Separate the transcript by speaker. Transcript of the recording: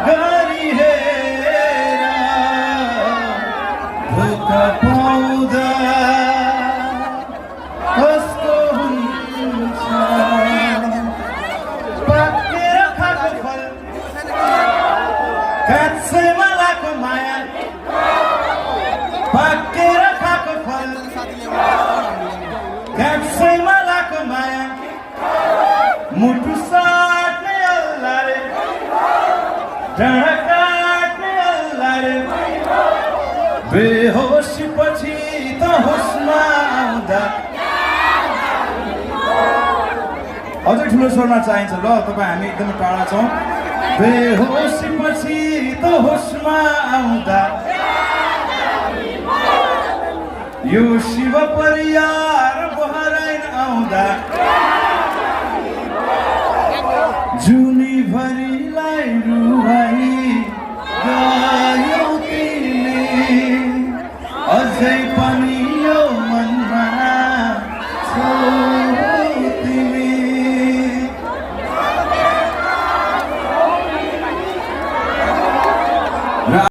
Speaker 1: गरी हेर धोका पाउँदा कस्तो हुन्छ पाकेर खाएको फल काँचैमा लाएको माया पाकेर खाएको फल काँचैमा लाएको माया मुटु साट्ने अल्लाहले डाँडा काट्ने अल्लाहले बेहोसी पछि त होसमा आउँदा अझै ठुलो स्वरमा चाहिन्छ ल तपाईँ हामी एकदमै टाढा छौँ बेहोसी पछि त होसमा आउँदा यो शिव परियार बहराइन आउँदा जुनी भरि